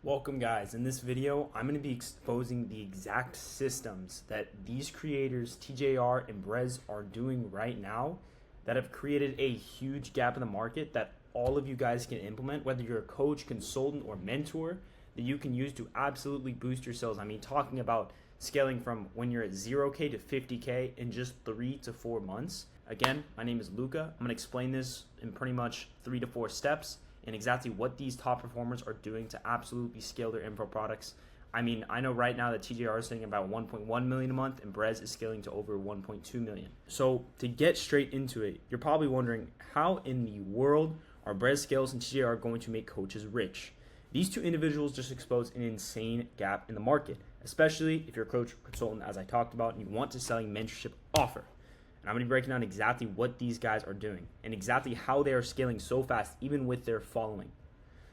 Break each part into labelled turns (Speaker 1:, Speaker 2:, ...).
Speaker 1: Welcome guys. In this video, I'm going to be exposing the exact systems that these creators, TJR and Brez, are doing right now that have created a huge gap in the market that all of you guys can implement, whether you're a coach, consultant, or mentor, that you can use to absolutely boost your sales. I mean, talking about scaling from when you're at 0K to 50K in just 3 to 4 months. Again, my name is Luca. I'm going to explain this in pretty much 3 to 4 steps and exactly what these top performers are doing to absolutely scale their info products. I mean, I know right now that TJR is sitting about 1.1 million a month and Brez is scaling to over 1.2 million. So to get straight into it, you're probably wondering how in the world are Brez Scales and TJR going to make coaches rich? These two individuals just exposed an insane gap in the market, especially if you're a coach or consultant, as I talked about, and you want to sell a mentorship offer. And I'm going to be breaking down exactly what these guys are doing and exactly how they are scaling so fast, even with their following.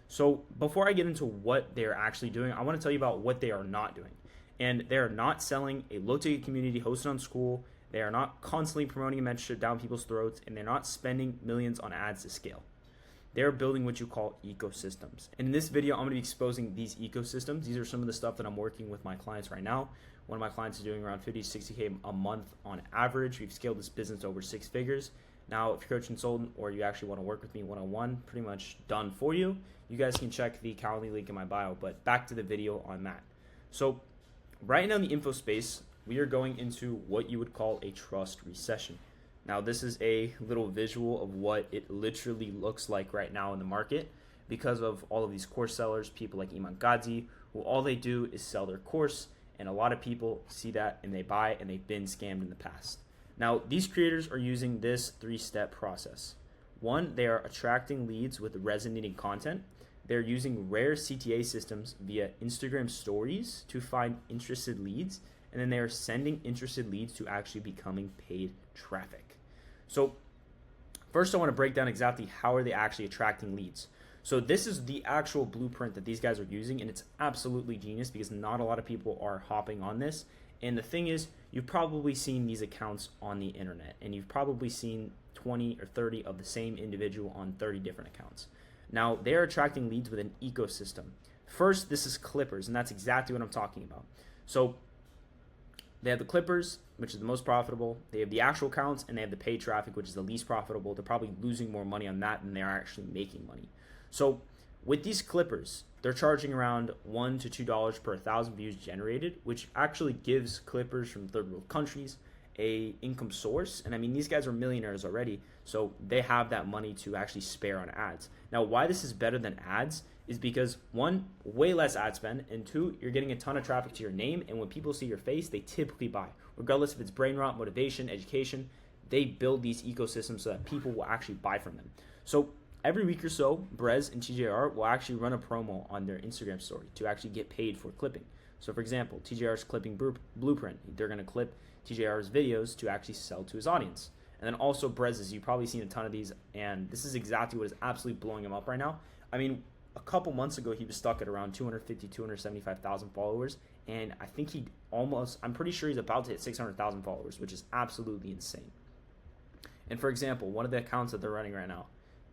Speaker 1: So before I get into what they're actually doing, I want to tell you about what they are not doing. And they are not selling a low-ticket community hosted on school. They are not constantly promoting a mentorship down people's throats, and they're not spending millions on ads to scale. They're building what you call ecosystems. And in this video, I'm going to be exposing these ecosystems. These are some of the stuff that I'm working with my clients right now. One of my clients is doing around 50 to 60K a month on average. We've scaled this business to over 6 figures. Now, if you're a coach consultant or you actually want to work with me one-on-one, pretty much done for you. You guys can check the Calendly link in my bio, but back to the video on that. So right now in the info space, we are going into what you would call a trust recession. Now, this is a little visual of what it literally looks like right now in the market because of all of these course sellers, people like Iman Gadzi, who all they do is sell their course. And a lot of people see that and they buy, and they've been scammed in the past. Now, these creators are using this 3-step process. One, they are attracting leads with resonating content. They're using rare CTA systems via Instagram stories to find interested leads. And then they are sending interested leads to actually becoming paid traffic. So first I want to break down exactly how are they actually attracting leads. So this is the actual blueprint that these guys are using, and it's absolutely genius because not a lot of people are hopping on this. And the thing is, you've probably seen these accounts on the internet, and you've probably seen 20 or 30 of the same individual on 30 different accounts. Now, they're attracting leads with an ecosystem. First, this is Clippers, and that's exactly what I'm talking about. So they have the Clippers, which is the most profitable. They have the actual accounts, and they have the paid traffic, which is the least profitable. They're probably losing more money on that than they are actually making money. So with these Clippers, they're charging around $1 to $2 per 1,000 views generated, which actually gives Clippers from third world countries a income source. And I mean, these guys are millionaires already, so they have that money to actually spare on ads. Now, why this is better than ads is because, one, way less ad spend, and two, you're getting a ton of traffic to your name, and when people see your face, they typically buy. Regardless if it's brain rot, motivation, education, they build these ecosystems so that people will actually buy from them. So every week or so, Brez and TJR will actually run a promo on their Instagram story to actually get paid for clipping. So for example, TJR's clipping blueprint. They're going to clip TJR's videos to actually sell to his audience. And then also Brez's, you've probably seen a ton of these, and this is exactly what is absolutely blowing him up right now. I mean, a couple months ago, he was stuck at around 250, 275,000 followers, and I think I'm pretty sure he's about to hit 600,000 followers, which is absolutely insane. And for example, one of the accounts that they're running right now,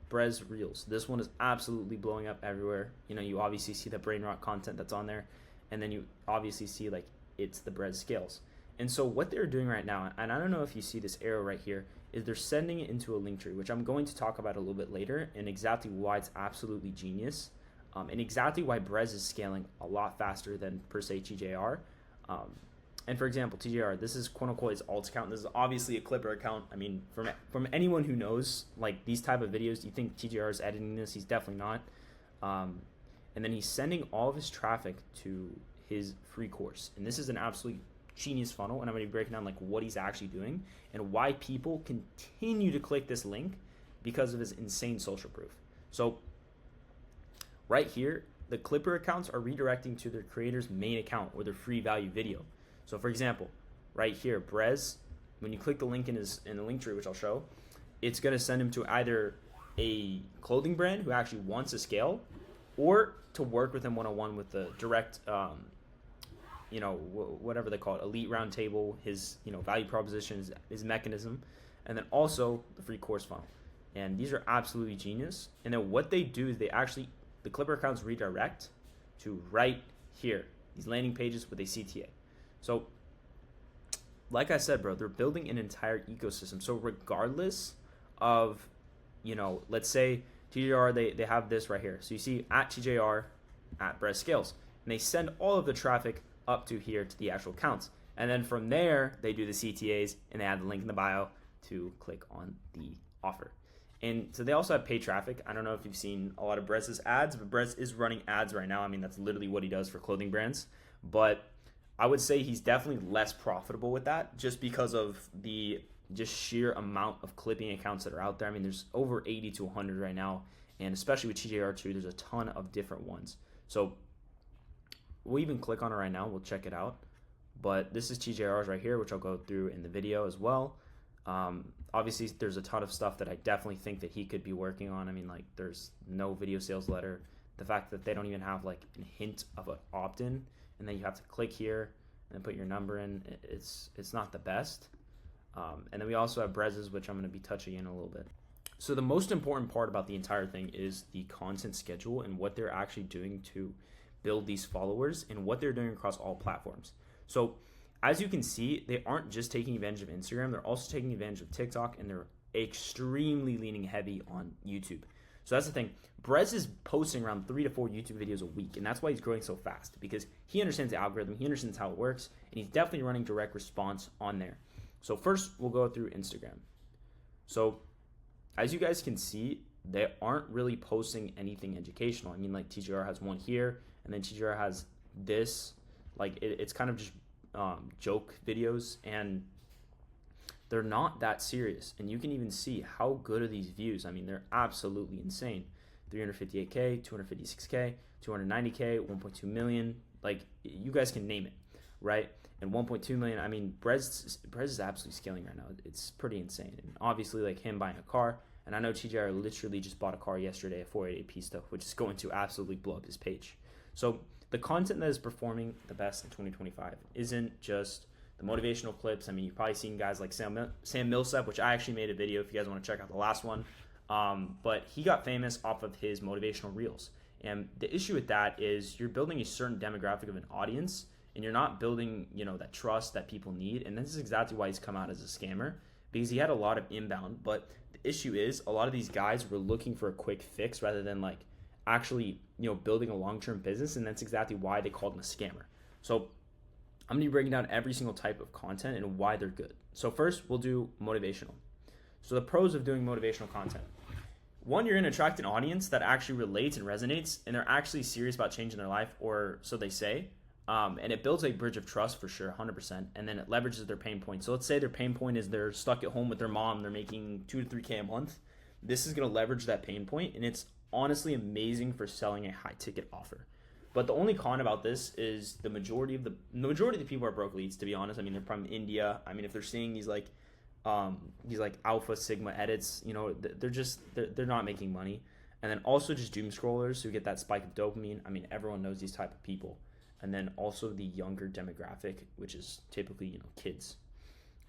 Speaker 1: Brez Reels. This one is absolutely blowing up everywhere. You know, you obviously see the brain rot content that's on there, and then you obviously see like it's the Brez Scales. And so what they're doing right now, and I don't know if you see this arrow right here, is they're sending it into a link tree, which I'm going to talk about a little bit later, and exactly why it's absolutely genius, and exactly why Brez is scaling a lot faster than per se TJR. And for example, TJR, this is quote unquote his alt account. This is obviously a Clipper account. I mean, from anyone who knows like these type of videos, you think TJR is editing this? He's definitely not. And then he's sending all of his traffic to his free course, and this is an absolute genius funnel. And I'm going to be breaking down like what he's actually doing and why people continue to click this link because of his insane social proof. So right here, the Clipper accounts are redirecting to their creator's main account or their free value video. So for example, right here, Brez, when you click the link in the link tree, which I'll show, it's going to send him to either a clothing brand who actually wants to scale, or to work with him one-on-one with the direct, whatever they call it, elite round table, his value proposition, his mechanism, and then also the free course funnel. And these are absolutely genius. And then what they do is the Clipper accounts redirect to right here, these landing pages with a CTA. So like I said, bro, they're building an entire ecosystem. So regardless of, let's say TJR, they have this right here. So you see at TJR, at Brez Scales, and they send all of the traffic up to here to the actual accounts. And then from there, they do the CTAs and they add the link in the bio to click on the offer. And so they also have paid traffic. I don't know if you've seen a lot of Brez's ads, but Brez is running ads right now. I mean, that's literally what he does for clothing brands. But I would say he's definitely less profitable with that just because of the just sheer amount of clipping accounts that are out there. I mean, there's over 80 to 100 right now. And especially with TJR2, there's a ton of different ones. So we'll even click on it right now. We'll check it out. But this is TJR's right here, which I'll go through in the video as well. Obviously, there's a ton of stuff that I definitely think that he could be working on. I mean, like, there's no video sales letter. The fact that they don't even have, like, a hint of an opt-in, and then you have to click here and put your number in. It's not the best. And then we also have Brez's, which I'm going to be touching in a little bit. So the most important part about the entire thing is the content schedule and what they're actually doing to build these followers and what they're doing across all platforms. So as you can see, they aren't just taking advantage of Instagram, they're also taking advantage of TikTok, and they're extremely leaning heavy on YouTube. So that's the thing. Brez is posting around 3 to 4 YouTube videos a week, and that's why he's growing so fast, because he understands the algorithm, he understands how it works, and he's definitely running direct response on there. So first, we'll go through Instagram. So as you guys can see, they aren't really posting anything educational. I mean, like TGR has one here, and then TGR has this. Like it's kind of just joke videos, and they're not that serious. And you can even see how good are these views. I mean, they're absolutely insane. 358K, 256K, 290K, 1.2 million. Like, you guys can name it, right? And 1.2 million. I mean, Brez is absolutely scaling right now. It's pretty insane. And obviously, like him buying a car. And I know TJR literally just bought a car yesterday, a 488 Pista, which is going to absolutely blow up his page. So the content that is performing the best in 2025 isn't just the motivational clips. I mean, you've probably seen guys like Sam Millsap, which I actually made a video if you guys want to check out the last one. But he got famous off of his motivational reels. And the issue with that is you're building a certain demographic of an audience, and you're not building, that trust that people need. And this is exactly why he's come out as a scammer, because he had a lot of inbound. But the issue is a lot of these guys were looking for a quick fix rather than like actually, building a long-term business. And that's exactly why they called him a scammer. So I'm going to be breaking down every single type of content and why they're good. So first, we'll do motivational. So the pros of doing motivational content. One, you're going to attract an audience that actually relates and resonates, and they're actually serious about changing their life, or so they say. And it builds a bridge of trust for sure, 100%. And then it leverages their pain point. So let's say their pain point is they're stuck at home with their mom. They're making 2 to 3K a month. This is going to leverage that pain point, and it's honestly amazing for selling a high ticket offer. But the only con about this is the majority of the people are broke leads, to be honest. I mean, they're from India. I mean, if they're seeing these like alpha sigma edits, they're not making money. And then also just doom scrollers who get that spike of dopamine. I mean, everyone knows these type of people. And then also the younger demographic, which is typically, kids.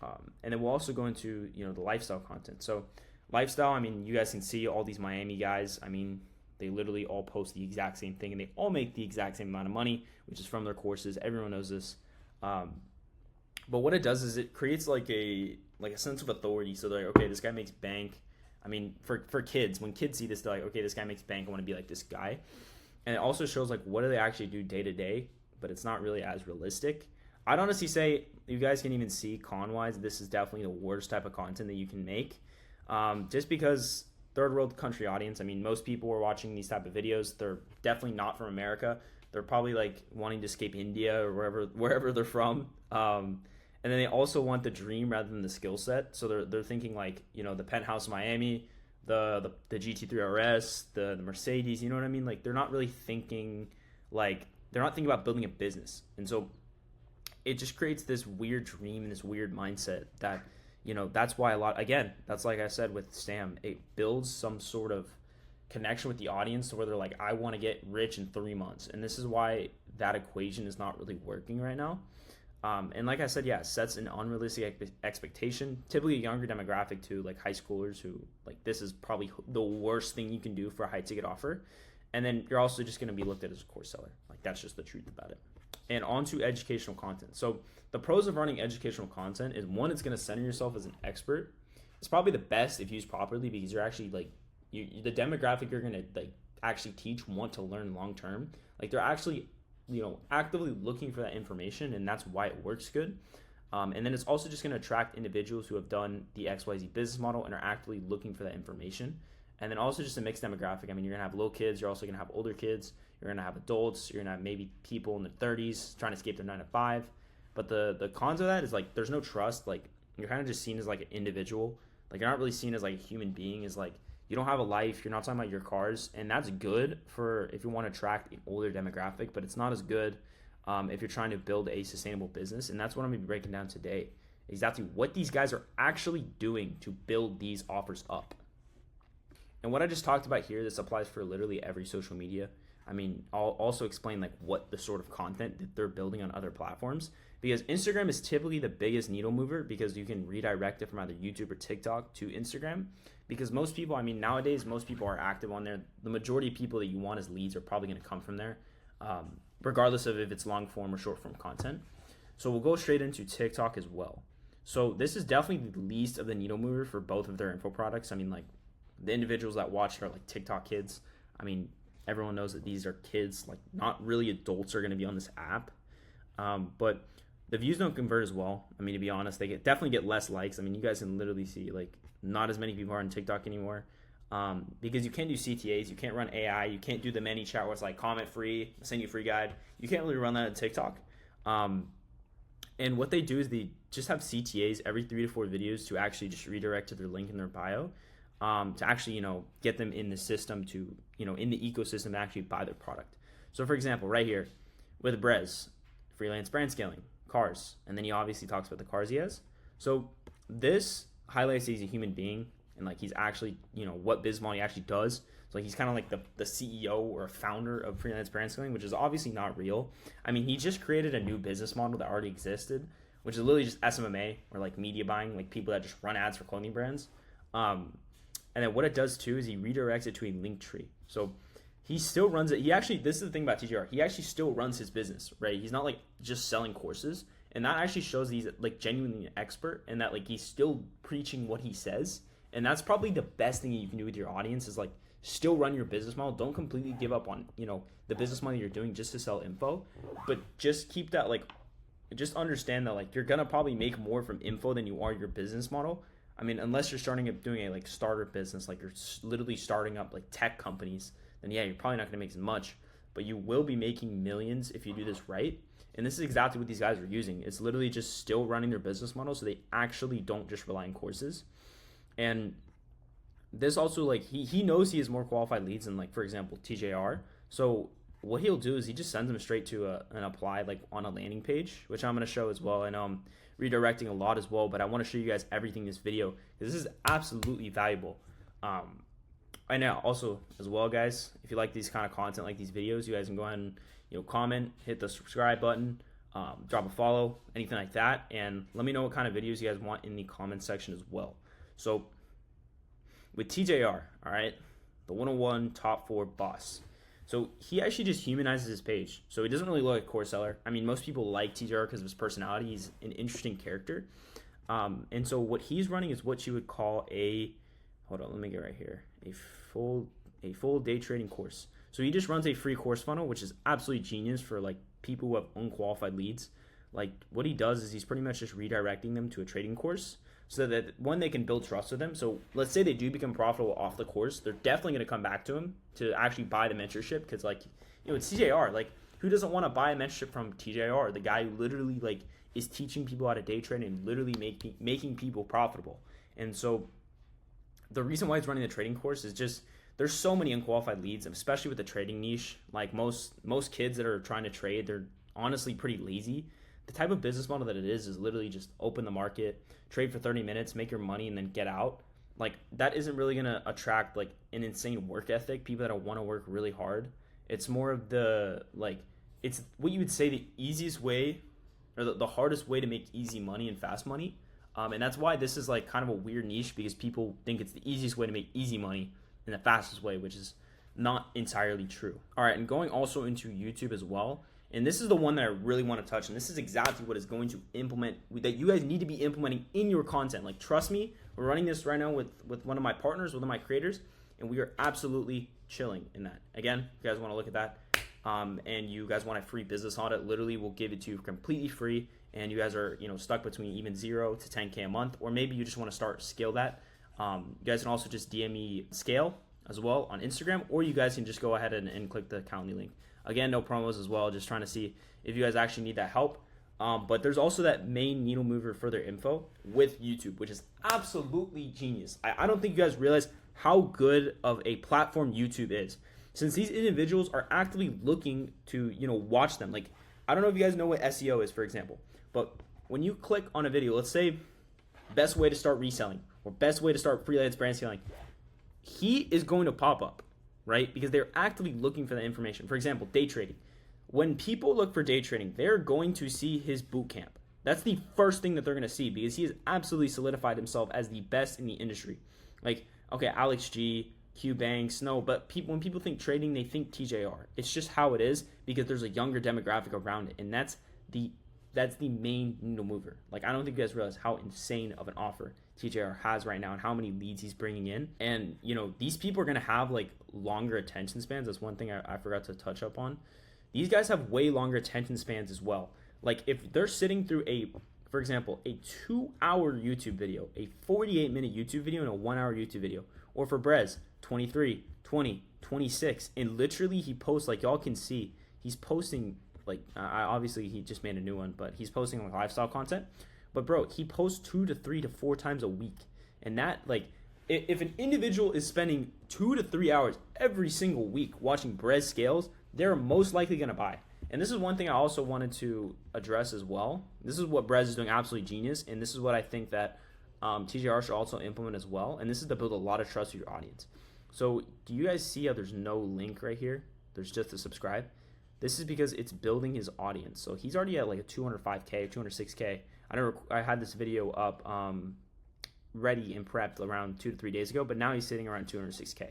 Speaker 1: And then we'll also go into, the lifestyle content. So lifestyle, I mean, you guys can see all these Miami guys. I mean, they literally all post the exact same thing, and they all make the exact same amount of money, which is from their courses. Everyone knows this. But what it does is it creates like a sense of authority. So they're like, okay, this guy makes bank. I mean, for kids, when kids see this, they're like, okay, this guy makes bank. I want to be like this guy. And it also shows like what do they actually do day to day, but it's not really as realistic. I'd honestly say you guys can even see con-wise, this is definitely the worst type of content that you can make. Just because third world country audience, I mean, most people are watching these type of videos. They're definitely not from America. They're probably like wanting to escape India or wherever they're from. And then they also want the dream rather than the skill set. So they're thinking like, the penthouse in Miami, the GT3 RS, the Mercedes, you know what I mean? Like they're not really thinking about building a business. And so it just creates this weird dream and this weird mindset that, that's why that's like I said with Sam, it builds some sort of connection with the audience to where they're like, I want to get rich in 3 months. And this is why that equation is not really working right now. And like I said, yeah, sets an unrealistic expectation, typically a younger demographic too, like high schoolers who like, this is probably the worst thing you can do for a high ticket offer. And then you're also just going to be looked at as a course seller. Like, that's just the truth about it. And on to educational content. So the pros of running educational content is, one, it's going to center yourself as an expert. It's probably the best if used properly, because you're actually like, the demographic you're going to like actually teach want to learn long term. Like, they're actually, actively looking for that information, and that's why it works good. And then it's also just going to attract individuals who have done the XYZ business model and are actively looking for that information. And then also just a mixed demographic. I mean, you're going to have little kids. You're also going to have older kids. You're going to have adults. You're going to have maybe people in their 30s trying to escape their 9 to 5. But the cons of that is, like, there's no trust. Like, you're kind of just seen as, like, an individual. Like, you're not really seen as, like, a human being. Is like, you don't have a life. You're not talking about your cars. And that's good for if you want to attract an older demographic. But it's not as good if you're trying to build a sustainable business. And that's what I'm going to be breaking down today. Exactly what these guys are actually doing to build these offers up. And what I just talked about here, this applies for literally every social media. I mean, I'll also explain like what the sort of content that they're building on other platforms, because Instagram is typically the biggest needle mover, because you can redirect it from either YouTube or TikTok to Instagram. Because most people, I mean, nowadays, most people are active on there. The majority of people that you want as leads are probably going to come from there, regardless of if it's long form or short form content. So we'll go straight into TikTok as well. So this is definitely the least of the needle mover for both of their info products. I mean, like, the individuals that watch are like TikTok kids. I mean, everyone knows that these are kids, like, not really adults are going to be on this app. But the views don't convert as well. I mean, to be honest, they definitely get less likes. I mean, you guys can literally see, like, not as many people are on TikTok anymore, because you can't do CTAs, you can't run AI, you can't do the many chat where it's like comment free, send you a free guide. You can't really run that on TikTok. And what they do is they just have CTAs every 3 to 4 videos to actually just redirect to their link in their bio. To actually, get them in the system to, in the ecosystem to actually buy their product. So, for example, right here with Brez, freelance brand scaling, cars, and then he obviously talks about the cars he has. So this highlights that he's a human being, and like he's actually, what business model he actually does. So like he's kind of like the CEO or a founder of freelance brand scaling, which is obviously not real. I mean, he just created a new business model that already existed, which is literally just SMMA, or like media buying, like people that just run ads for clothing brands. And then what it does too is he redirects it to a link tree. So he still runs it. This is the thing about TJR. He actually still runs his business, right? He's not like just selling courses. And that actually shows that he's like genuinely an expert, and that like he's still preaching what he says. And that's probably the best thing you can do with your audience, is like still run your business model. Don't completely give up on, the business model you're doing just to sell info, but just keep that, like, just understand that like you're going to probably make more from info than you are your business model. I mean, unless you're starting up doing a like starter business, like you're literally starting up like tech companies, then yeah, you're probably not going to make as much, but you will be making millions if you do this right. And this is exactly what these guys are using. It's literally just still running their business model, so they actually don't just rely on courses. And this also, like, he knows he has more qualified leads than, like, for example, TJR. So what he'll do is he just sends them straight to an apply, like, on a landing page, which I'm going to show as well. I know I'm redirecting a lot as well, but I want to show you guys everything in this video, because this is absolutely valuable. And now also as well, guys, if you like these kind of content, like these videos, you guys can go ahead and comment, hit the subscribe button, drop a follow, anything like that, and let me know what kind of videos you guys want in the comment section as well. So with TJR, all right, the 101 top 4 boss. So he actually just humanizes his page. So he doesn't really look like a course seller. I mean, most people like TJR because of his personality. He's an interesting character. And so what he's running is what you would call hold on, let me get right here, a full day trading course. So he just runs a free course funnel, which is absolutely genius for like people who have unqualified leads. Like what he does is he's pretty much just redirecting them to a trading course, so that one, they can build trust with them. So let's say they do become profitable off the course, they're definitely going to come back to him to actually buy the mentorship, because like, it's TJR. Like, who doesn't want to buy a mentorship from TJR, the guy who literally like is teaching people how to day trade and literally making people profitable? And so the reason why he's running the trading course is just there's so many unqualified leads, especially with the trading niche. Like most kids that are trying to trade, they're honestly pretty lazy. The type of business model that it is literally just open the market, trade for 30 minutes, make your money, and then get out. Like, that isn't really going to attract like an insane work ethic, people that want to work really hard. It's more of the, like, it's what you would say the easiest way, or the hardest way to make easy money and fast money. And that's why this is like kind of a weird niche, because people think it's the easiest way to make easy money and the fastest way, which is not entirely true. All right, and going also into YouTube as well. And this is the one that I really want to touch, and this is exactly what is going to implement, that you guys need to be implementing in your content. Like, trust me, we're running this right now with one of my partners, one of my creators, and we are absolutely chilling in that. Again, if you guys want to look at that, and you guys want a free business audit, literally we'll give it to you completely free, and you guys are stuck between even 0 to 10K a month, or maybe you just want to scale that. You guys can also just DM me Scale as well on Instagram, or you guys can just go ahead and click the Calendly link. Again, no promos as well, just trying to see if you guys actually need that help. But there's also that main needle mover further info with YouTube, which is absolutely genius. I don't think you guys realize how good of a platform YouTube is, since these individuals are actively looking to watch them. Like, I don't know if you guys know what SEO is, for example, but when you click on a video, let's say best way to start reselling or best way to start freelance brand scaling, he is going to pop up, right? Because they're actively looking for that information. For example, day trading. When people look for day trading, they're going to see his boot camp. That's the first thing that they're going to see, because he has absolutely solidified himself as the best in the industry. Like, okay, Alex G, Q Banks, no, but when people think trading, they think TJR. It's just how it is, because there's a younger demographic around it, and that's the main needle mover. Like, I don't think you guys realize how insane of an offer TJR has right now and how many leads he's bringing in. And, these people are going to have, like, longer attention spans. That's one thing I forgot to touch up on. These guys have way longer attention spans as well. Like, if they're sitting through for example, a 2-hour YouTube video, a 48-minute YouTube video, and a 1-hour YouTube video, or for Brez, 23, 20, 26, and literally he posts, like y'all can see, he's posting, like, obviously he just made a new one, but he's posting like lifestyle content. But bro, he posts 2 to 3 to 4 times a week. And that, like, if an individual is spending 2 to 3 hours every single week watching Brez Scales, they're most likely going to buy. And this is one thing I also wanted to address as well. This is what Brez is doing absolutely genius, and this is what I think that TJR should also implement as well. And this is to build a lot of trust with your audience. So do you guys see how there's no link right here? There's just a subscribe. This is because it's building his audience. So he's already at like a 205K, 206K. I had this video up ready and prepped around 2 to 3 days ago, but now he's sitting around 206K.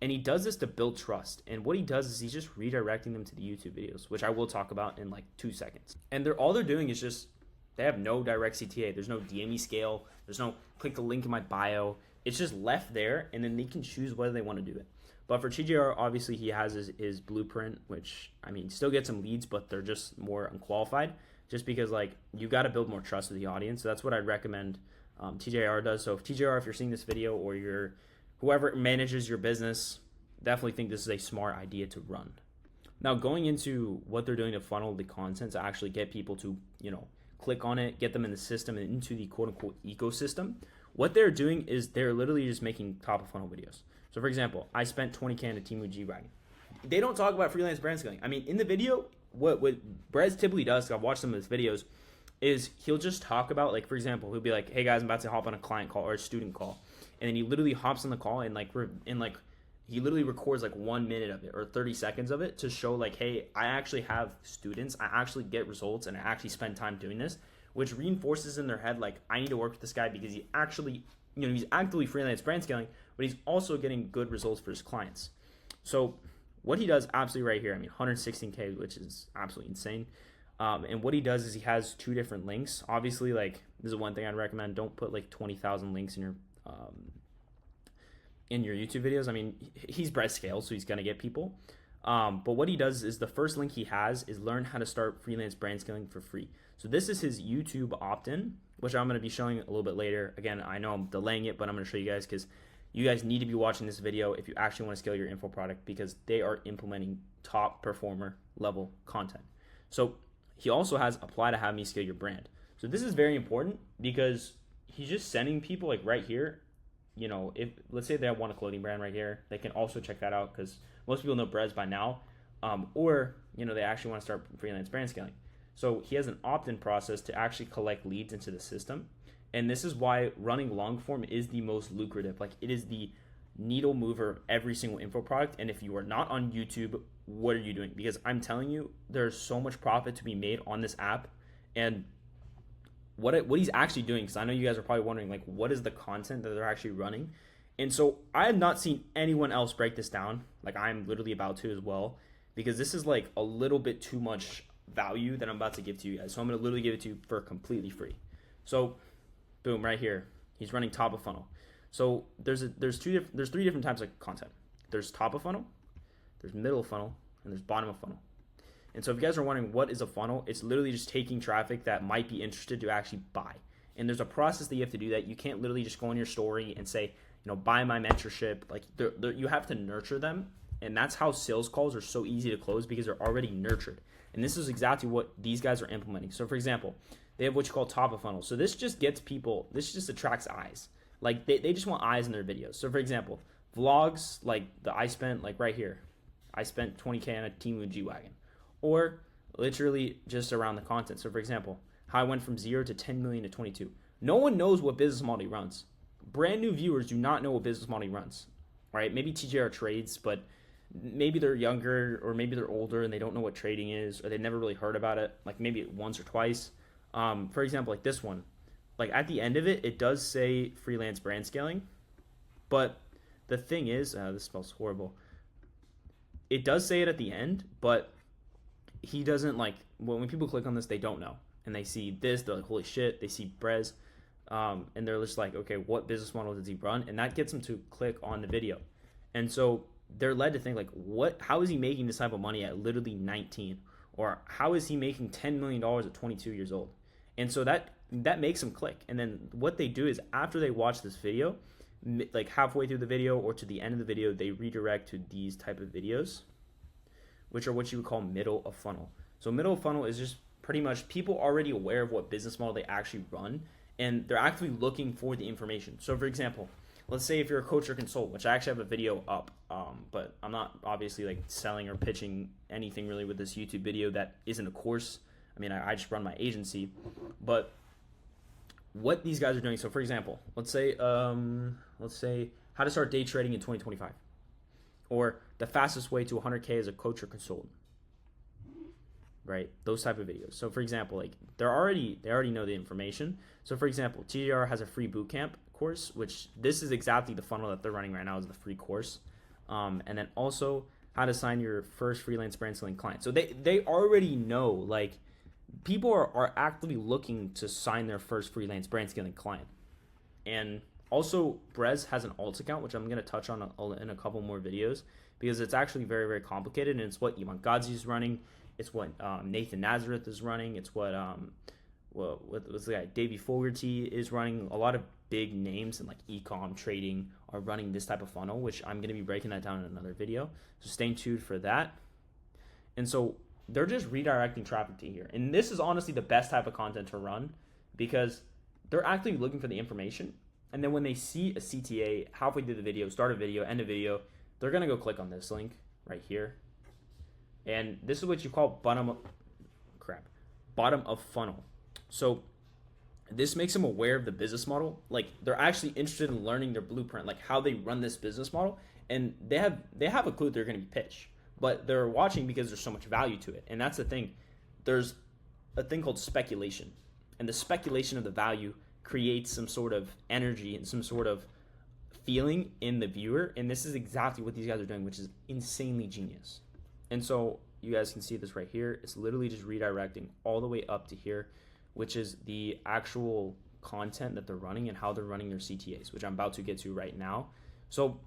Speaker 1: And he does this to build trust. And what he does is he's just redirecting them to the YouTube videos, which I will talk about in like 2 seconds. And all they're doing is just, they have no direct CTA. There's no DME scale. There's no click the link in my bio. It's just left there, and then they can choose whether they want to do it. But for TJR, obviously he has his blueprint, which, I mean, still get some leads, but they're just more unqualified, just because, like, you got to build more trust with the audience. So that's what I'd recommend TJR does. So if TJR, if you're seeing this video, or you're whoever manages your business, definitely think this is a smart idea to run. Now, going into what they're doing to funnel the content to actually get people to, click on it, get them in the system and into the quote-unquote ecosystem, what they're doing is they're literally just making top-of-funnel videos. So, for example, I spent 20K in a Temu G-Wagon. They don't talk about freelance brand scaling. I mean, in the video, what Brez typically does, 'cause I've watched some of his videos, is he'll just talk about, like, for example, he'll be like, hey, guys, I'm about to hop on a client call or a student call. And then he literally hops on the call and he literally records like 1 minute of it or 30 seconds of it to show, like, hey, I actually have students, I actually get results, and I actually spend time doing this, which reinforces in their head, like, I need to work with this guy because he actually, he's actively freelance brand scaling, but he's also getting good results for his clients. So what he does absolutely right here, I mean, 116K, which is absolutely insane. And what he does is he has 2 different links. Obviously, like, this is one thing I'd recommend. Don't put like 20,000 links in your YouTube videos. I mean, he's Brez Scales, so he's gonna get people. But what he does is the first link he has is learn how to start freelance brand scaling for free. So this is his YouTube opt-in, which I'm gonna be showing a little bit later. Again, I know I'm delaying it, but I'm gonna show you guys because you guys need to be watching this video if you actually want to scale your info product, because they are implementing top performer level content. So he also has apply to have me scale your brand. So this is very important because he's just sending people, like, right here. If let's say they want a clothing brand right here, they can also check that out because most people know Brez by now, or they actually want to start freelance brand scaling. So he has an opt-in process to actually collect leads into the system, and this is why running long form is the most lucrative. Like, it is the needle mover of every single info product. And if you are not on YouTube, what are you doing? Because I'm telling you, there's so much profit to be made on this app. And what he's actually doing, because I know you guys are probably wondering, like, what is the content that they're actually running? And so I have not seen anyone else break this down. Like I'm literally about to as well, because this is like a little bit too much value that I'm about to give to you guys. So I'm going to literally give it to you for completely free. So boom, right here. He's running top of funnel. So there's three different types of content. There's top of funnel, there's middle of funnel, and there's bottom of funnel. And so if you guys are wondering what is a funnel, it's literally just taking traffic that might be interested to actually buy. And there's a process that you have to do that. You can't literally just go on your story and say, buy my mentorship. Like you have to nurture them. And that's how sales calls are so easy to close, because they're already nurtured. And this is exactly what these guys are implementing. So for example, they have what you call top of funnel. So this just gets people, this just attracts eyes. Like they just want eyes in their videos. So for example, vlogs, like I spent like right here, I spent 20K on a Temu G-Wagon. Or literally just around the content. So for example, how I went from 0 to 10 million to 22. No one knows what business model he runs. Brand new viewers do not know what business model he runs, right? Maybe TJR trades, but maybe they're younger or maybe they're older and they don't know what trading is, or they never really heard about it, like maybe once or twice. For example, like this one, like at the end of it, it does say freelance brand scaling, but the thing is, this smells horrible. It does say it at the end, but he doesn't like, when people click on this, they don't know. And they see this, they're like, holy shit, they see Brez. And they're just like, okay, what business model does he run? And that gets them to click on the video. And so they're led to think like, how is he making this type of money at literally 19? Or how is he making $10 million at 22 years old? And so that makes them click. And then what they do is after they watch this video, like halfway through the video or to the end of the video, they redirect to these type of videos, which are what you would call middle of funnel. So middle of funnel is just pretty much people already aware of what business model they actually run, and they're actually looking for the information. So for example, let's say if you're a coach or consultant, which I actually have a video up, but I'm not obviously like selling or pitching anything really with this YouTube video that isn't a course. I mean, I just run my agency, but what these guys are doing. So for example, let's say how to start day trading in 2025. Or the fastest way to 100K as a coach or consultant, right? Those type of videos. So for example, like they already know the information. So for example, TJR has a free bootcamp course, which this is exactly the funnel that they're running right now, is the free course. And then also how to sign your first freelance brand scaling client. So they already know, like people are actively looking to sign their first freelance brand scaling client. And also, Brez has an alt account, which I'm going to touch on in a couple more videos, because it's actually very, very complicated, and it's what Iman Ghazi is running. It's what Nathan Nazareth is running. It's what what's the guy, Davey Fogarty is running. A lot of big names in like e-com trading are running this type of funnel, which I'm going to be breaking that down in another video. So stay tuned for that. And so they're just redirecting traffic to here. And this is honestly the best type of content to run, because they're actually looking for the information. And then when they see a CTA halfway through the video, start a video, end a video, they're going to go click on this link right here. And this is what you call bottom of funnel. So this makes them aware of the business model. Like they're actually interested in learning their blueprint, like how they run this business model. And they have a clue they're going to be pitched, but they're watching because there's so much value to it. And that's the thing. There's a thing called speculation, and the speculation of the value creates some sort of energy and some sort of feeling in the viewer. And this is exactly what these guys are doing, which is insanely genius. And so you guys can see this right here. It's literally just redirecting all the way up to here, which is the actual content that they're running and how they're running their CTAs, which I'm about to get to right now. So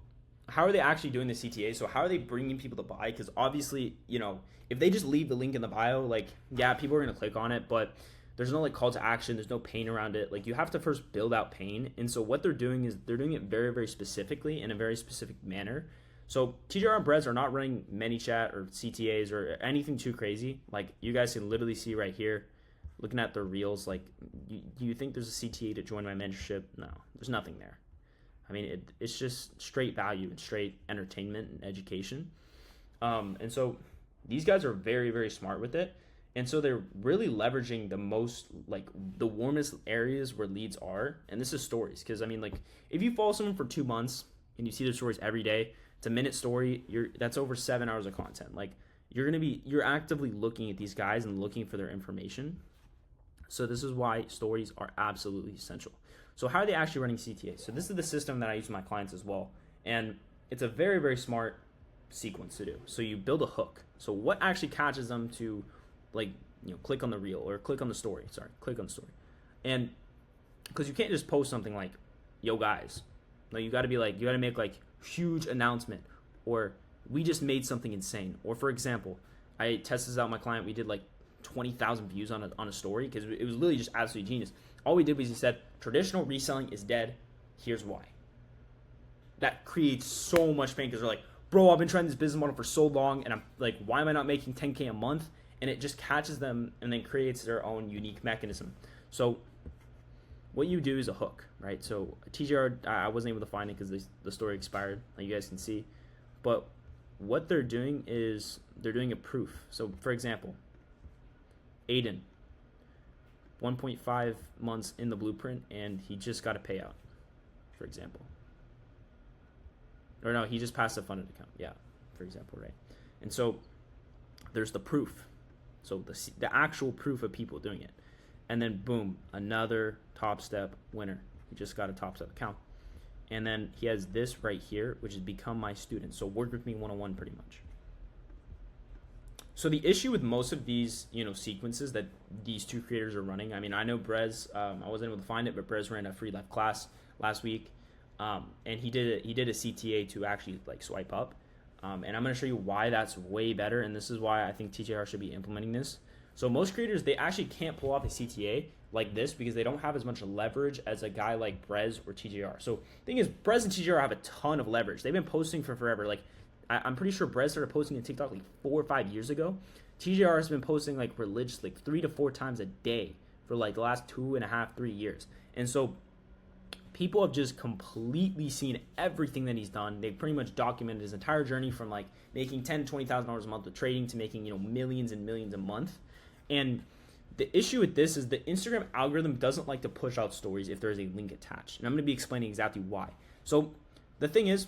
Speaker 1: how are they actually doing the CTA? So how are they bringing people to buy? Because obviously, if they just leave the link in the bio, like, yeah, people are going to click on it, but there's no like call to action. There's no pain around it. Like you have to first build out pain. And so what they're doing is they're doing it very, very specifically in a very specific manner. So TJR and Brez are not running ManyChat or CTAs or anything too crazy. Like you guys can literally see right here, looking at their reels, like you think there's a CTA to join my mentorship? No, there's nothing there. I mean, it's just straight value and straight entertainment and education. And so these guys are very, very smart with it. And so they're really leveraging the most, like the warmest areas where leads are. And this is stories. Because I mean, like if you follow someone for 2 months and you see their stories every day, it's a minute story. That's over 7 hours of content. Like you're actively looking at these guys and looking for their information. So this is why stories are absolutely essential. So how are they actually running CTA? So this is the system that I use with my clients as well. And it's a very, very smart sequence to do. So you build a hook. So what actually catches them to, like, click on the reel or click on the story. Sorry, click on the story. And because you can't just post something like, yo guys. No, you got to be like, you got to make like huge announcement, or we just made something insane. Or for example, I tested this out with my client. We did like 20,000 views on a story because it was literally just absolutely genius. All we did was he said, traditional reselling is dead. Here's why. That creates so much pain because they're like, bro, I've been trying this business model for so long, and I'm like, why am I not making 10K a month? And it just catches them and then creates their own unique mechanism. So what you do is a hook, right? So TJR, I wasn't able to find it because the story expired, like you guys can see. But what they're doing is they're doing a proof. So for example, Aiden, 1.5 months in the blueprint, and he just got a payout, for example. Or no, he just passed a funded account. Yeah, for example, right? And so there's the proof. So the actual proof of people doing it. And then boom, another Top Step winner. He just got a Top Step account. And then he has this right here, which has become my student. So work with me one-on-one pretty much. So the issue with most of these, sequences that these two creators are running, I mean, I know Brez, I wasn't able to find it, but Brez ran a free live class last week. And he did a CTA to actually like swipe up. And I'm going to show you why that's way better. And this is why I think TJR should be implementing this. So most creators, they actually can't pull off a CTA like this because they don't have as much leverage as a guy like Brez or TJR. So the thing is, Brez and TJR have a ton of leverage. They've been posting for forever. Like I'm pretty sure Brez started posting on TikTok like 4 or 5 years ago. TJR has been posting like religiously, like 3 to 4 times a day for like the last 2.5, 3 years. And so people have just completely seen everything that he's done. They've pretty much documented his entire journey from like making $10,000 to $20,000 a month with trading to making millions and millions a month. And the issue with this is the Instagram algorithm doesn't like to push out stories if there is a link attached. And I'm going to be explaining exactly why. So the thing is,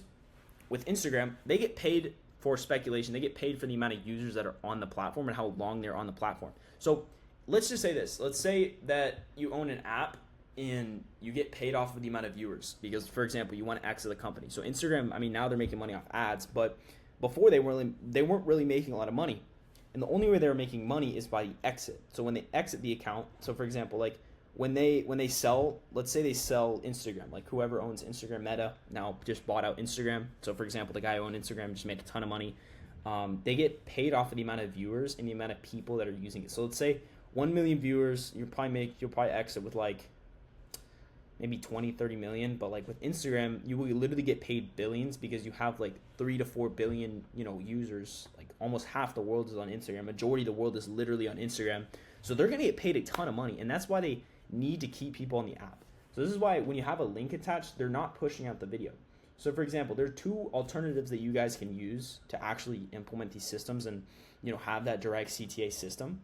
Speaker 1: with Instagram, they get paid for speculation. They get paid for the amount of users that are on the platform and how long they're on the platform. So let's just say this. Let's say that you own an app and you get paid off of the amount of viewers because, for example, you want to exit the company. So Instagram, I mean, now they're making money off ads, but before they weren't really making a lot of money. And the only way they were making money is by exit. So when they exit the account, so for example, like when they sell, let's say they sell Instagram, like whoever owns Instagram, Meta, now just bought out Instagram. So for example, the guy who owned Instagram just made a ton of money. They get paid off of the amount of viewers and the amount of people that are using it. So let's say 1 million viewers, you'll probably exit with like maybe 20, 30 million. But like with Instagram, you will literally get paid billions because you have like 3 to 4 billion, users. Like almost half the world is on Instagram. Majority of the world is literally on Instagram. So they're going to get paid a ton of money. And that's why they need to keep people on the app. So this is why when you have a link attached, they're not pushing out the video. So for example, there are 2 alternatives that you guys can use to actually implement these systems and have that direct CTA system.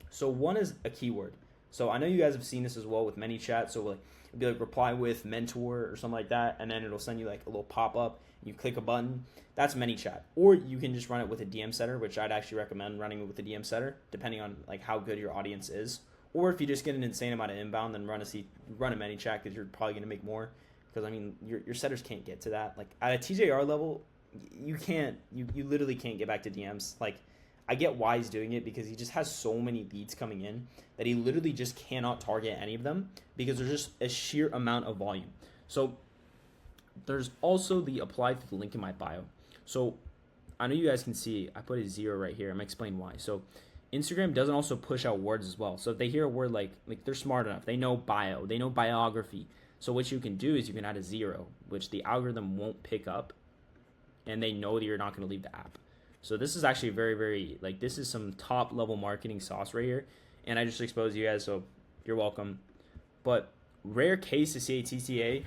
Speaker 1: So one is a keyword. So I know you guys have seen this as well with ManyChat. So like it'd be like reply with mentor or something like that, and then it'll send you like a little pop-up. You click a button. That's ManyChat. Or you can just run it with a DM setter, which I'd actually recommend running it with a DM setter, depending on like how good your audience is. Or if you just get an insane amount of inbound, then run a ManyChat because you're probably going to make more. Because I mean, your setters can't get to that. Like at a TJR level, you literally can't get back to DMs. Like I get why he's doing it because he just has so many leads coming in that he literally just cannot target any of them because there's just a sheer amount of volume. So there's also the apply through the link in my bio. So I know you guys can see I put a 0 right here. I'm going to explain why. So Instagram doesn't also push out words as well. So if they hear a word like they're smart enough, they know bio, they know biography. So what you can do is you can add a 0, which the algorithm won't pick up, and they know that you're not going to leave the app. So this is actually very, very, this is some top level marketing sauce right here. And I just exposed you guys, so you're welcome. But rare case to see a TTA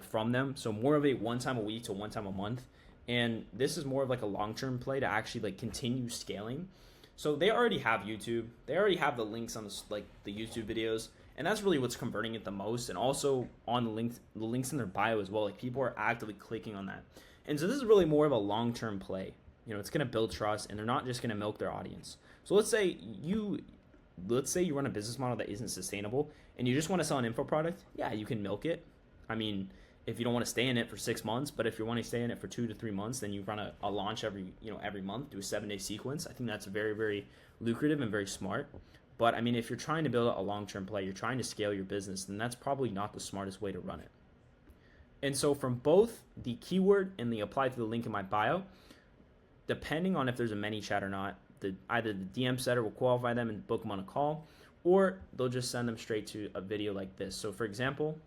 Speaker 1: from them. So more of a 1 time a week to 1 time a month. And this is more of like a long-term play to actually continue scaling. So they already have YouTube. They already have the links on the YouTube videos. And that's really what's converting it the most. And also on the links in their bio as well. Like people are actively clicking on that. And so this is really more of a long-term play. It's going to build trust, and they're not just going to milk their audience. So let's say you let's say you run a business model that isn't sustainable and you just want to sell an info product, yeah, you can milk it. I mean, if you don't want to stay in it for 6 months, but if you want to stay in it for 2 to 3 months, then you run a launch every month, do a 7-day sequence. I think that's very, very lucrative and very smart. But I mean, if you're trying to build a long-term play, you're trying to scale your business, then that's probably not the smartest way to run it. And so from both the keyword and the apply to the link in my bio, depending on if there's a ManyChat or not, either the DM setter will qualify them and book them on a call, or they'll just send them straight to a video like this. So for example,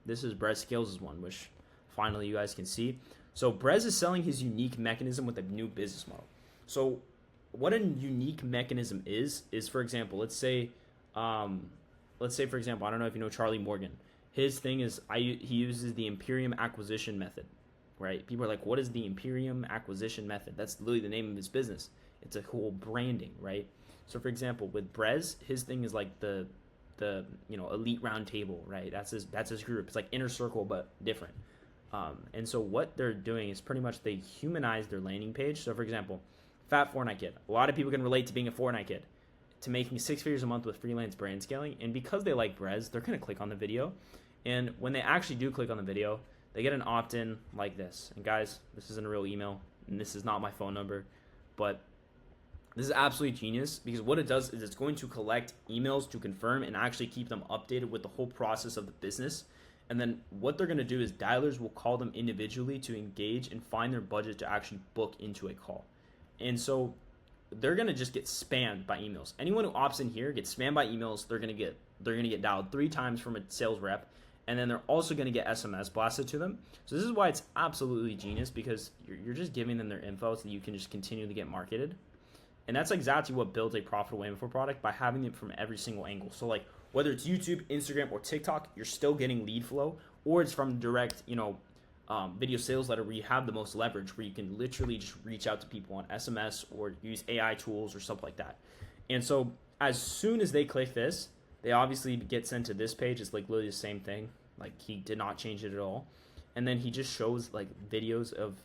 Speaker 1: this is Brez Scales' one, which finally you guys can see. So Brez is selling his unique mechanism with a new business model. So what a unique mechanism is for example, let's say for example, I don't know if you know Charlie Morgan. His thing is he uses the Imperium acquisition method, right? People are like, what is the Imperium acquisition method? That's literally the name of his business. It's a whole branding, right? So for example, with Brez, his thing is like the elite round table, right? That's his group. It's like inner circle but different. And so what they're doing is pretty much they humanize their landing page. So for example, fat Fortnite kid. A lot of people can relate to being a Fortnite kid, to making 6 figures a month with freelance brand scaling. And because they like Brez, they're gonna click on the video. And when they actually do click on the video, they get an opt-in like this. And guys, this isn't a real email, and this is not my phone number, but this is absolutely genius, because what it does is it's going to collect emails to confirm and actually keep them updated with the whole process of the business. And then what they're going to do is dialers will call them individually to engage and find their budget to actually book into a call. And so they're going to just get spammed by emails. Anyone who opts in here gets spammed by emails. They're going to get dialed 3 times from a sales rep, and then they're also going to get SMS blasted to them. So this is why it's absolutely genius, because you're just giving them their info so that you can just continue to get marketed. And that's exactly what builds a profitable info product, by having it from every single angle. So like whether it's YouTube, Instagram, or TikTok, you're still getting lead flow, or it's from direct, video sales letter where you have the most leverage, where you can literally just reach out to people on SMS or use AI tools or stuff like that. And so as soon as they click this, they obviously get sent to this page. It's like literally the same thing. Like he did not change it at all. And then he just shows like videos of,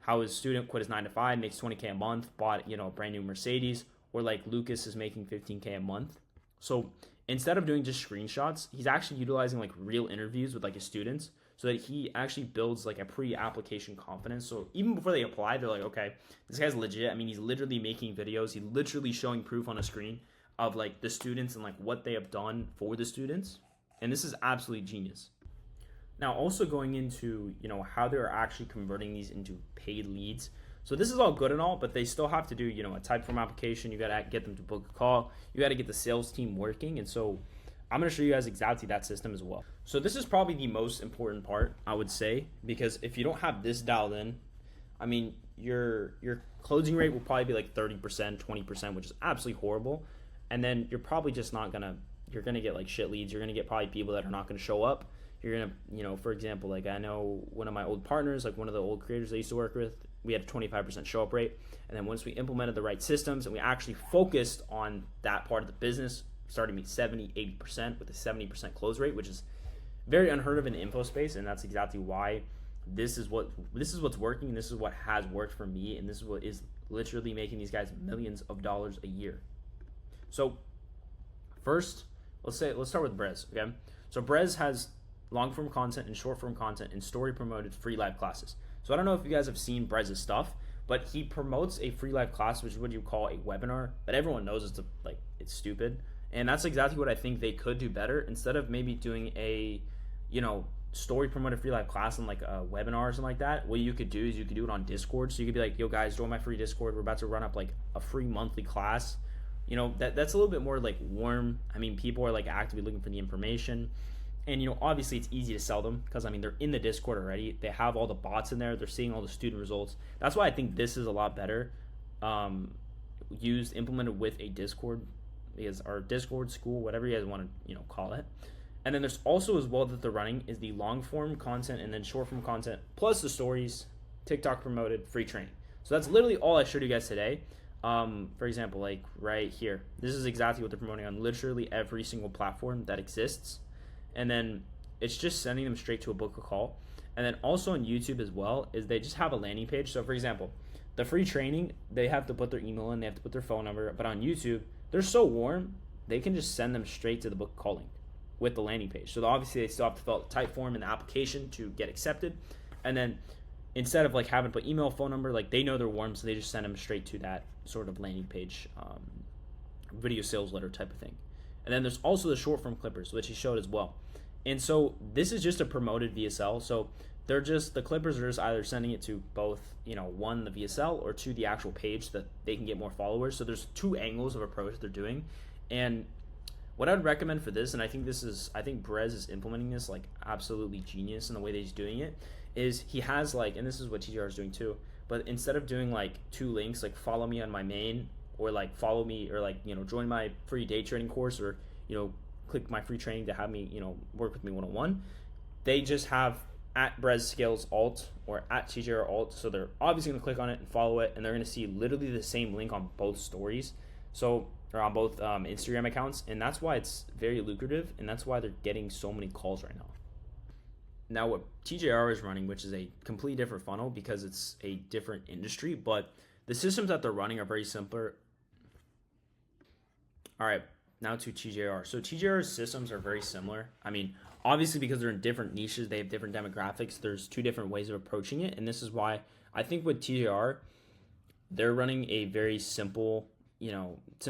Speaker 1: how his student quit his 9 to 5, makes $20K a month, bought, a brand new Mercedes, or like Lucas is making $15K a month. So instead of doing just screenshots, he's actually utilizing like real interviews with like his students, so that he actually builds like a pre-application confidence. So even before they apply, they're like, okay, this guy's legit. I mean, he's literally making videos. He's literally showing proof on a screen of like the students and like what they have done for the students. And this is absolutely genius. Now, also going into, how they're actually converting these into paid leads. So this is all good and all, but they still have to do, a type form application. You got to get them to book a call. You got to get the sales team working. And so I'm going to show you guys exactly that system as well. So this is probably the most important part, I would say, because if you don't have this dialed in, I mean, your closing rate will probably be like 30%, 20%, which is absolutely horrible. And then you're probably just not going to, you're going to get like shit leads. You're going to get probably people that are not going to show up. You're going to, for example, like I know one of my old partners, like one of the old creators I used to work with, we had a 25% show up rate. And then once we implemented the right systems and we actually focused on that part of the business, started to meet 70, 80% with a 70% close rate, which is very unheard of in the info space. And that's exactly why this is what's working. And this is what has worked for me. And this is what is literally making these guys millions of dollars a year. So first, let's start with Brez. Okay. So Brez has long form content and short form content and story promoted free live classes. So I don't know if you guys have seen Brez's stuff, but he promotes a free live class, which is what you call a webinar, but everyone knows it's stupid. And that's exactly what I think they could do better. Instead of maybe doing a, story promoted free live class and like a webinar or something like that, what you could do is you could do it on Discord. So you could be like, yo guys, join my free Discord. We're about to run up like a free monthly class. That's a little bit more like warm. I mean, people are like actively looking for the information. And, obviously it's easy to sell them because, I mean, they're in the Discord already. They have all the bots in there. They're seeing all the student results. That's why I think this is a lot better implemented with a Discord, because our Discord school, whatever you guys want to, call it. And then there's also as well that they're running is the long form content and then short form content plus the stories, TikTok promoted, free training. So that's literally all I showed you guys today. For example, like right here, this is exactly what they're promoting on literally every single platform that exists. And then it's just sending them straight to a book a call. And then also on YouTube as well is they just have a landing page. So for example, the free training, they have to put their email in, they have to put their phone number. But on YouTube, they're so warm, they can just send them straight to the book calling with the landing page. So obviously they still have to fill out the type form in the application to get accepted. And then instead of like having to put email, phone number, like they know they're warm, so they just send them straight to that sort of landing page, video sales letter type of thing. And then there's also the short form clippers, which he showed as well. And so this is just a promoted VSL. So they're just, the clippers are just either sending it to both, one, the VSL, or to the actual page that they can get more followers. So there's two angles of approach they're doing. And what I'd recommend for this, and I think Brez is implementing this like absolutely genius in the way that he's doing it, is he has like, and this is what TJR is doing too, but instead of doing like two links, like follow me on my main, or like follow me, or like, join my free day trading course, or, click my free training to have me, work with me one-on-one, they just have at Brez Scales alt or at TJR alt. So they're obviously going to click on it and follow it, and they're going to see literally the same link on both stories. So, or on both Instagram accounts, and that's why it's very lucrative, and that's why they're getting so many calls right now. Now, what TJR is running, which is a completely different funnel because it's a different industry, but the systems that they're running are very simpler. All right, now to TJR. So TJR's systems are very similar. I mean, obviously because they're in different niches, they have different demographics. There's two different ways of approaching it, and this is why I think with TJR, they're running a very simple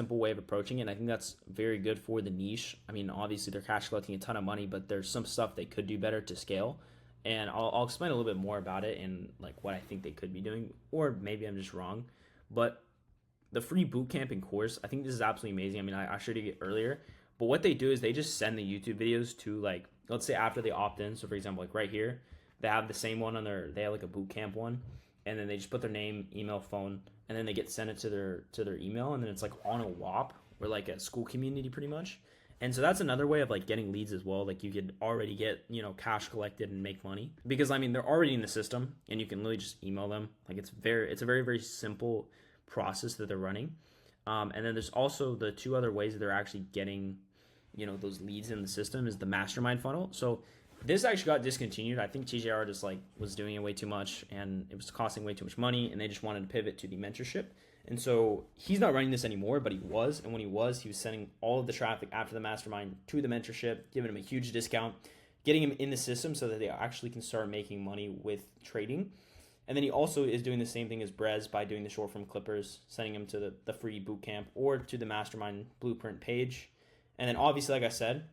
Speaker 1: way of approaching it. And I think that's very good for the niche. I mean, obviously they're cash collecting a ton of money, but there's some stuff they could do better to scale. And I'll explain a little bit more about it and like what I think they could be doing, or maybe I'm just wrong. But the free bootcamp and course, I think this is absolutely amazing. I mean, I showed you it earlier, but what they do is they just send the YouTube videos to, like, let's say after they opt in. So for example, like right here, they have the same one on they have like a bootcamp one, and then they just put their name, email, phone, and then they get sent it to their email, and then it's like on a WAP or like a school community pretty much. And so that's another way of like getting leads as well. Like you could already get, cash collected and make money, because I mean, they're already in the system and you can literally just email them. Like it's a very, very simple process that they're running. And then there's also the two other ways that they're actually getting, those leads in the system is the mastermind funnel. So this actually got discontinued. I think TJR just like was doing it way too much and it was costing way too much money, and they just wanted to pivot to the mentorship. And so he's not running this anymore, but he was. And when he was sending all of the traffic after the mastermind to the mentorship, giving him a huge discount, getting him in the system so that they actually can start making money with trading. And then he also is doing the same thing as Brez by doing the short form clippers, sending him to the free bootcamp or to the mastermind blueprint page. And then obviously, like I said,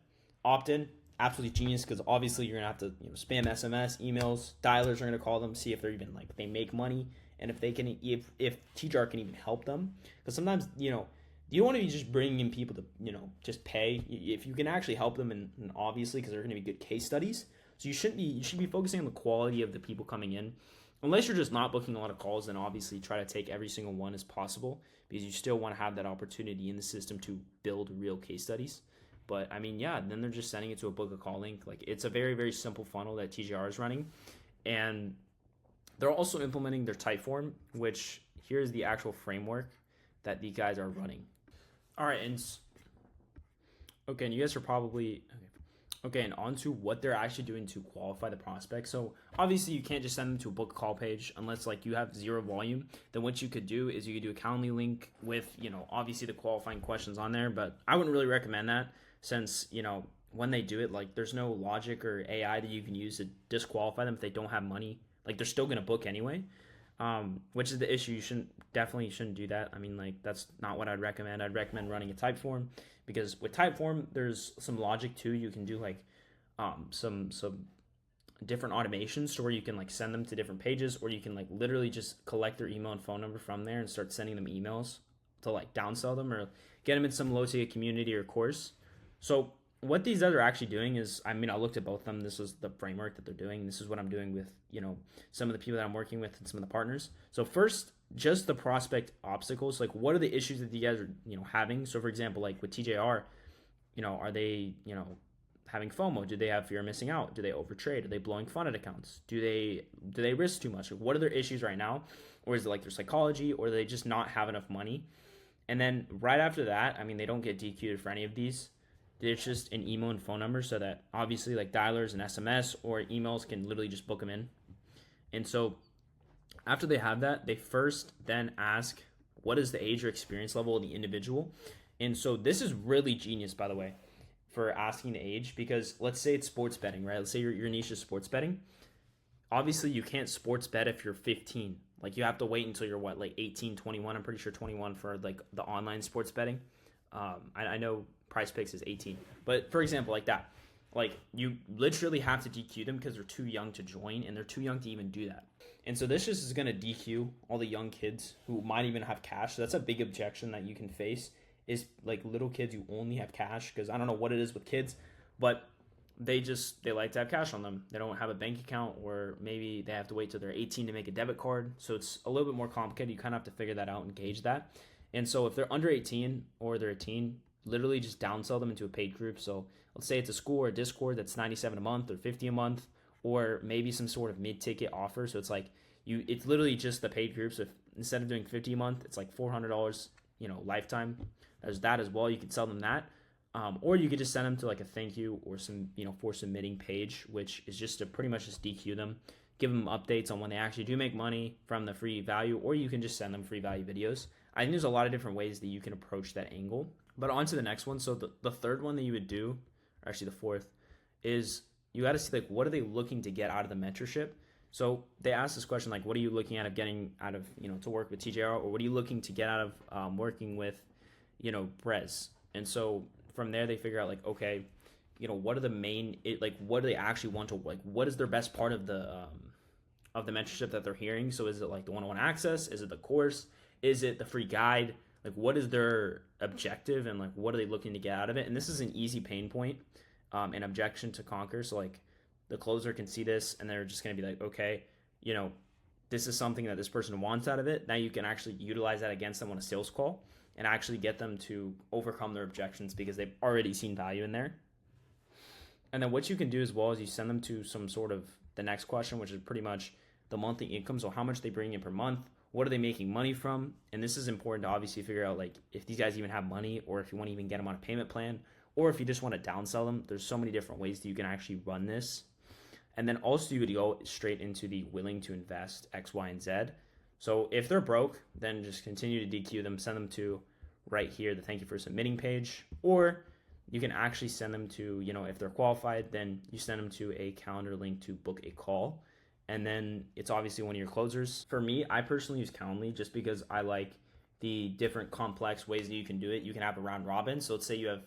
Speaker 1: opt-in, absolutely genius, because obviously you're gonna have to spam SMS, emails, dialers are gonna call them, see if they're even like they make money, and if they can, if TJR can even help them. Because sometimes you don't want to be just bringing in people to just pay. If you can actually help them, and obviously because they're gonna be good case studies, so you should be focusing on the quality of the people coming in. Unless you're just not booking a lot of calls, then obviously try to take every single one as possible, because you still want to have that opportunity in the system to build real case studies. But I mean, yeah, then they're just sending it to a book a call link. Like it's a very, very simple funnel that TJR is running. And they're also implementing their type form, which here's the actual framework that these guys are running. All right, and you guys are probably okay, and on to what they're actually doing to qualify the prospect. So obviously you can't just send them to a book call page unless like you have zero volume. Then what you could do is you could do a Calendly link with, obviously the qualifying questions on there, but I wouldn't really recommend that, since, when they do it, like there's no logic or AI that you can use to disqualify them if they don't have money. Like they're still going to book anyway, which is the issue. You definitely shouldn't do that. I mean, like that's not what I'd recommend. I'd recommend running a type form, because with type form, there's some logic too. You can do like some different automations to where you can like send them to different pages, or you can like literally just collect their email and phone number from there and start sending them emails to like downsell them or get them in some low ticket community or course. So what these guys are actually doing is, I mean, I looked at both of them. This is the framework that they're doing. This is what I'm doing with, some of the people that I'm working with and some of the partners. So first, just the prospect obstacles. Like, what are the issues that you guys are, having? So for example, like with TJR, are they, having FOMO? Do they have fear of missing out? Do they overtrade? Are they blowing funded accounts? Do they risk too much? Like, what are their issues right now? Or is it like their psychology, or do they just not have enough money? And then right after that, I mean, they don't get DQ'd for any of these. It's just an email and phone number, so that obviously like dialers and SMS or emails can literally just book them in. And so after they have that, they first then ask what is the age or experience level of the individual. And so this is really genius, by the way, for asking the age, because let's say it's sports betting, right? Let's say your niche is sports betting. Obviously, you can't sports bet if you're 15. Like, you have to wait until you're what, like 18, 21. I'm pretty sure 21 for like the online sports betting. I know Price Picks is 18, but for example, like that, like you literally have to DQ them because they're too young to join and they're too young to even do that. And so this just is going to DQ all the young kids who might even have cash. So that's a big objection that you can face, is like little kids who only have cash, because I don't know what it is with kids, but they like to have cash on them. They don't have a bank account, or maybe they have to wait till they're 18 to make a debit card. So it's a little bit more complicated. You kind of have to figure that out and gauge that. And so if they're under 18 or they're a teen, literally just downsell them into a paid group. So let's say it's a school or a Discord that's $97 a month or $50 a month, or maybe some sort of mid-ticket offer. So it's like it's literally just the paid group. So if, instead of doing $50 a month, it's like $400, lifetime. There's that as well. You could sell them that. Or you could just send them to like a thank you or some, for submitting page, which is just to pretty much just DQ them, give them updates on when they actually do make money from the free value, or you can just send them free value videos. I think there's a lot of different ways that you can approach that angle. But on to the next one. So the third one that you would do, or actually the fourth, is you got to see like, what are they looking to get out of the mentorship? So they ask this question, like, what are you looking at of getting out of, to work with TJR, or what are you looking to get out of working with, Brez? And so from there, they figure out like, okay, what are the main, what do they actually want to, like, what is their best part of the mentorship that they're hearing? So is it like the one-on-one access? Is it the course? Is it the free guide? Like, what is their objective, and like, what are they looking to get out of it? And this is an easy pain point, an objection to conquer. So like, the closer can see this and they're just going to be like, okay, this is something that this person wants out of it. Now you can actually utilize that against them on a sales call and actually get them to overcome their objections because they've already seen value in there. And then what you can do as well is you send them to some sort of the next question, which is pretty much the monthly income. So how much they bring in per month, what are they making money from? And this is important to obviously figure out like if these guys even have money, or if you want to even get them on a payment plan, or if you just want to downsell them. There's so many different ways that you can actually run this. And then also you would go straight into the willing to invest X, Y, and Z. So if they're broke, then just continue to DQ them, send them to right here, the thank you for submitting page, or you can actually send them to, if they're qualified, then you send them to a calendar link to book a call. And then it's obviously one of your closers. For me, I personally use Calendly just because I like the different complex ways that you can do it. You can have a round robin. So let's say you have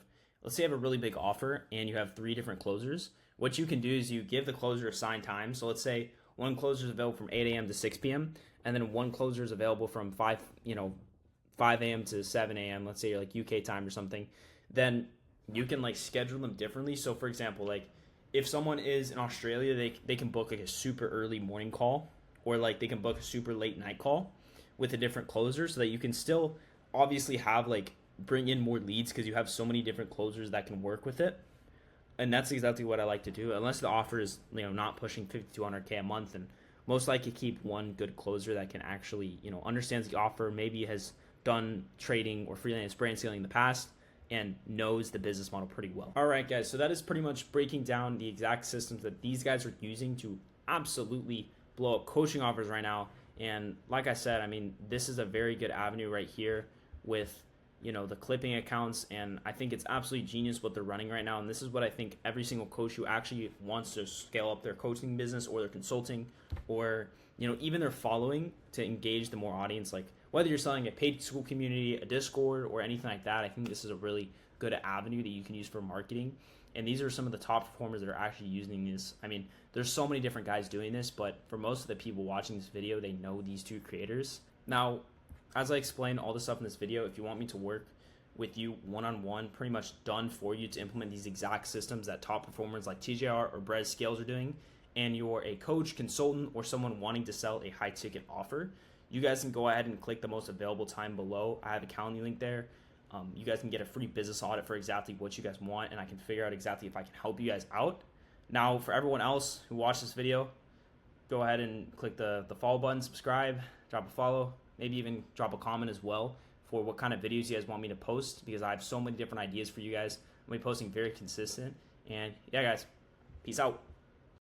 Speaker 1: a really big offer and you have 3 different closers. What you can do is you give the closer assigned time. So let's say one closer is available from 8 a.m. to 6 p.m. and then one closer is available from 5 a.m. to 7 a.m. Let's say like UK time or something. Then you can like schedule them differently. So for example, like if someone is in Australia, they can book like a super early morning call, or like they can book a super late night call with a different closer, so that you can still obviously have like bring in more leads because you have so many different closers that can work with it. And that's exactly what I like to do, unless the offer is not pushing $5,200K a month, and most likely keep one good closer that can actually understands the offer, maybe has done trading or freelance brand scaling in the past, and knows the business model pretty well. All right, guys, so that is pretty much breaking down the exact systems that these guys are using to absolutely blow up coaching offers right now. And like I said, I mean, this is a very good avenue right here with the clipping accounts, and I think it's absolutely genius what they're running right now. And this is what I think every single coach who actually wants to scale up their coaching business or their consulting, or even their following, to engage the more audience, like whether you're selling a paid school community, a Discord, or anything like that, I think this is a really good avenue that you can use for marketing. And these are some of the top performers that are actually using this. I mean, there's so many different guys doing this, but for most of the people watching this video, they know these 2 creators. Now, as I explained all this stuff in this video, if you want me to work with you one-on-one, pretty much done for you to implement these exact systems that top performers like TJR or Brez Scales are doing, and you're a coach, consultant, or someone wanting to sell a high-ticket offer, you guys can go ahead and click the most available time below. I have a Calendly link there. You guys can get a free business audit for exactly what you guys want, and I can figure out exactly if I can help you guys out. Now, for everyone else who watched this video, go ahead and click the follow button, subscribe, drop a follow, maybe even drop a comment as well for what kind of videos you guys want me to post, because I have so many different ideas for you guys. I'm going to be posting very consistent. And yeah, guys, peace out.